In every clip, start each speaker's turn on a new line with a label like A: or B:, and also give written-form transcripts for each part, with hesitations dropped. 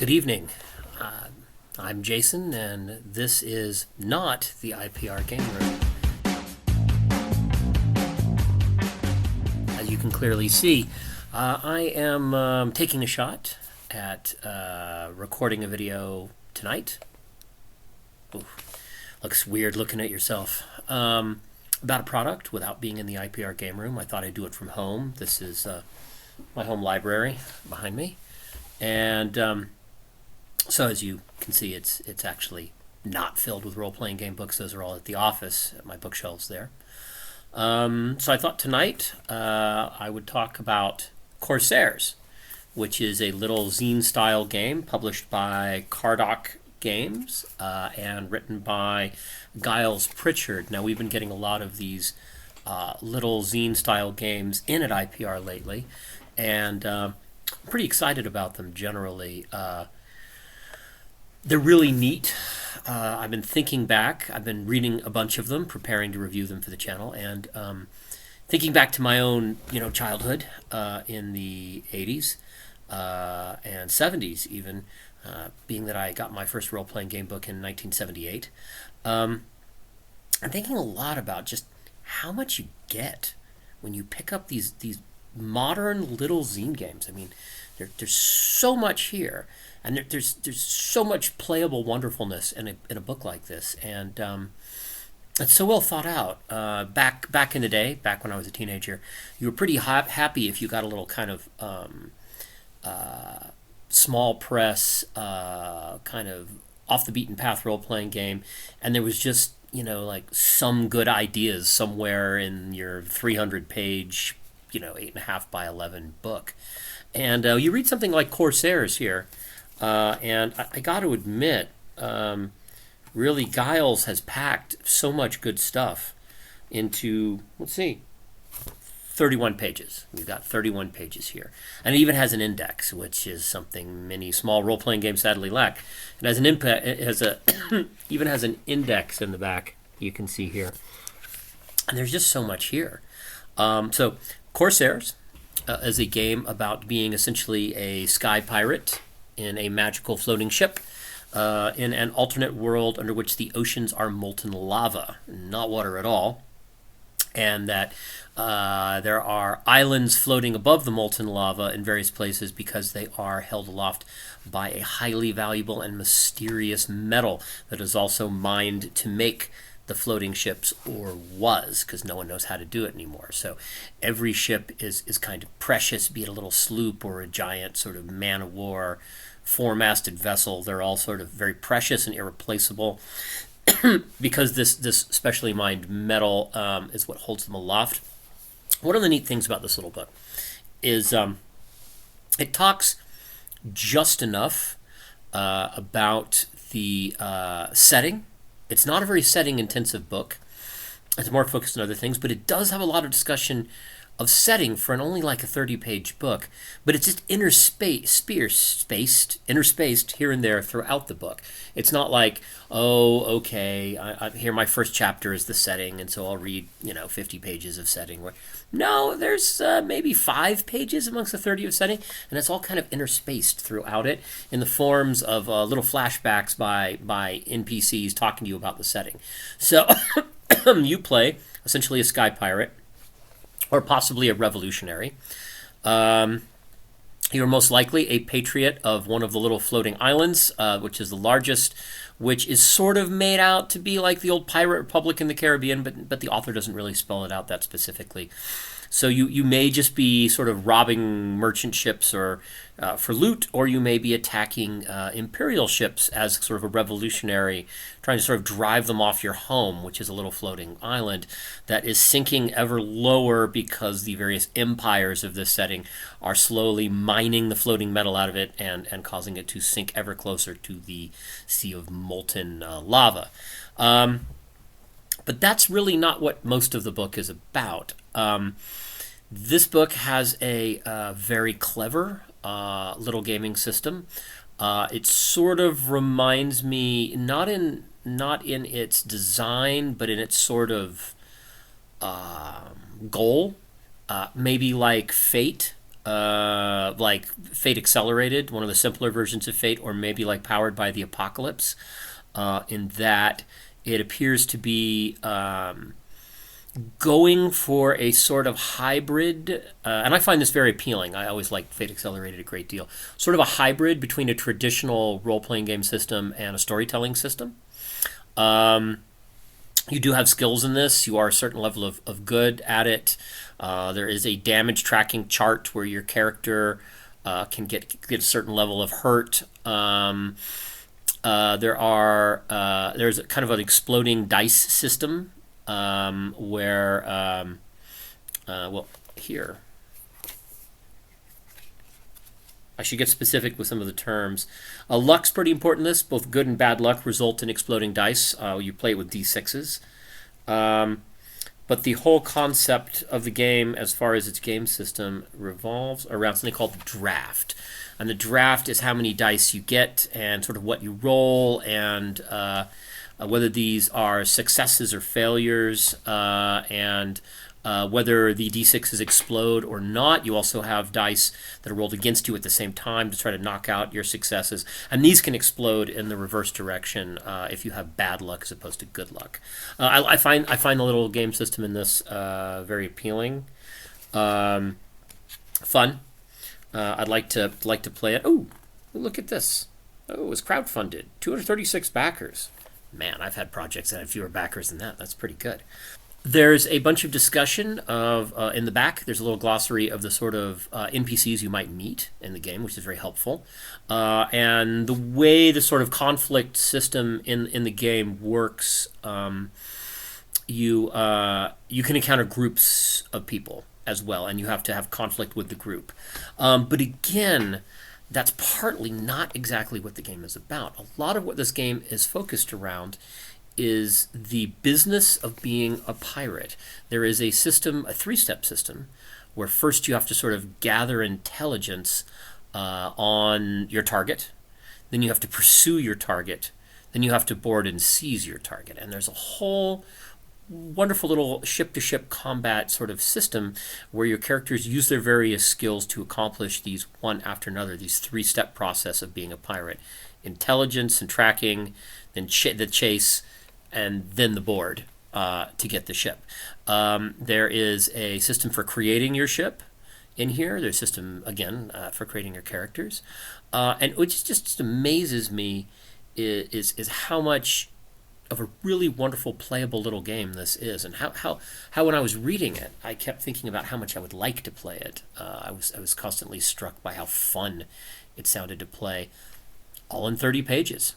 A: Good evening. Uh, I'm Jason, and this is not the IPR Game Room. As you can clearly see, I am taking a shot at recording a video tonight. Ooh, looks weird looking at yourself. About a product without being in the IPR Game Room. I thought I'd do it from home. This is my home library behind me. And so as you can see, it's actually not filled with role-playing game books. Those are all at the office, at my bookshelves there. So I thought tonight I would talk about Corsairs, which is a little zine-style game published by Cardok Games and written by Giles Pritchard. Now, we've been getting a lot of these little zine-style games in at IPR lately, and I'm pretty excited about them generally. They're really neat. I've been thinking back. I've been reading a bunch of them, preparing to review them for the channel, and thinking back to my own, childhood in the 80s and 70s even, being that I got my first role-playing game book in 1978. I'm thinking a lot about just how much you get when you pick up these modern little zine games. I mean, there's so much here, and there's so much playable wonderfulness in a book like this, and it's so well thought out. Back in the day, back when I was a teenager, you were pretty happy if you got a little kind of small press, kind of off the beaten path role playing game, and there was just like some good ideas somewhere in your 300 page 8.5 by 11 book. And you read something like Corsairs here, and I got to admit, really, Giles has packed so much good stuff into, 31 pages. We've got 31 pages here. And it even has an index, which is something many small role-playing games sadly lack. It has even has an index in the back, you can see here. And there's just so much here. So Corsairs is a game about being essentially a sky pirate in a magical floating ship in an alternate world under which the oceans are molten lava, not water at all, and that there are islands floating above the molten lava in various places because they are held aloft by a highly valuable and mysterious metal that is also mined to make the floating ships, or was, because no one knows how to do it anymore. So every ship is kind of precious, be it a little sloop or a giant sort of man-of-war four-masted vessel. They're all sort of very precious and irreplaceable because this specially mined metal is what holds them aloft. One of the neat things about this little book is it talks just enough about the setting. It's not a very setting-intensive book. It's more focused on other things, but it does have a lot of discussion of setting for an only like a 30-page book. But it's just interspaced here and there throughout the book. It's not like, oh, okay, here my first chapter is the setting, and so I'll read 50 pages of setting. No, there's maybe 5 pages amongst the 30 of setting, and it's all kind of interspaced throughout it in the forms of little flashbacks by NPCs talking to you about the setting. So you play essentially a sky pirate, or possibly a revolutionary. You're most likely a patriot of one of the little floating islands, which is the largest, which is sort of made out to be like the old pirate republic in the Caribbean, but the author doesn't really spell it out that specifically. So you may just be sort of robbing merchant ships or for loot, or you may be attacking imperial ships as sort of a revolutionary, trying to sort of drive them off your home, which is a little floating island that is sinking ever lower because the various empires of this setting are slowly mining the floating metal out of it and causing it to sink ever closer to the sea of molten lava. But that's really not what most of the book is about. This book has a very clever little gaming system. It sort of reminds me, not in its design, but in its sort of goal, maybe like Fate like Fate Accelerated, one of the simpler versions of Fate, or maybe like Powered by the Apocalypse, in that it appears to be going for a sort of hybrid, and I find this very appealing. I always liked Fate Accelerated a great deal. Sort of a hybrid between a traditional role-playing game system and a storytelling system. You do have skills in this. You are a certain level of good at it. There is a damage tracking chart where your character can get a certain level of hurt. There's kind of an exploding dice system where well, here I should get specific with some of the terms. Luck's pretty important in this. Both good and bad luck result in exploding dice. You play it with d6s. But the whole concept of the game, as far as its game system, revolves around something called the draft. And the draft is how many dice you get and sort of what you roll, and whether these are successes or failures, and whether the d6s explode or not. You also have dice that are rolled against you at the same time to try to knock out your successes. And these can explode in the reverse direction if you have bad luck as opposed to good luck. I find the little game system in this very appealing. Fun. I'd like to play it. Oh, look at this. Oh, it was crowdfunded. 236 backers. Man, I've had projects that had fewer backers than that. That's pretty good. There's a bunch of discussion of in the back. There's a little glossary of the sort of NPCs you might meet in the game, which is very helpful. And the way the sort of conflict system in the game works, you can encounter groups of people as well, and you have to have conflict with the group. But again, that's partly not exactly what the game is about. A lot of what this game is focused around is the business of being a pirate. There is a system, a three-step system, where first you have to sort of gather intelligence on your target, then you have to pursue your target, then you have to board and seize your target. And there's a whole wonderful little ship-to-ship combat sort of system where your characters use their various skills to accomplish these one after another, these three-step process of being a pirate. Intelligence and tracking, then the chase, and then the board to get the ship. There is a system for creating your ship in here. There's a system, again, for creating your characters. And which just amazes me is how much of a really wonderful, playable little game this is. And how when I was reading it, I kept thinking about how much I would like to play it. I was constantly struck by how fun it sounded to play. All in 30 pages.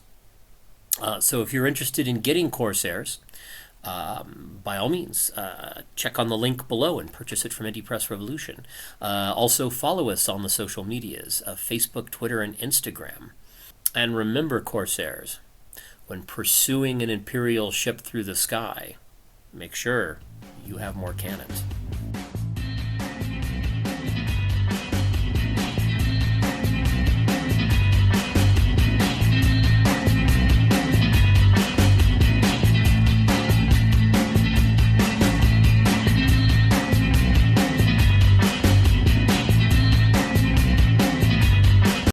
A: So if you're interested in getting Corsairs, by all means, check on the link below and purchase it from Indie Press Revolution. Also follow us on the social medias, Facebook, Twitter, and Instagram. And remember, Corsairs, when pursuing an Imperial ship through the sky, make sure you have more cannons.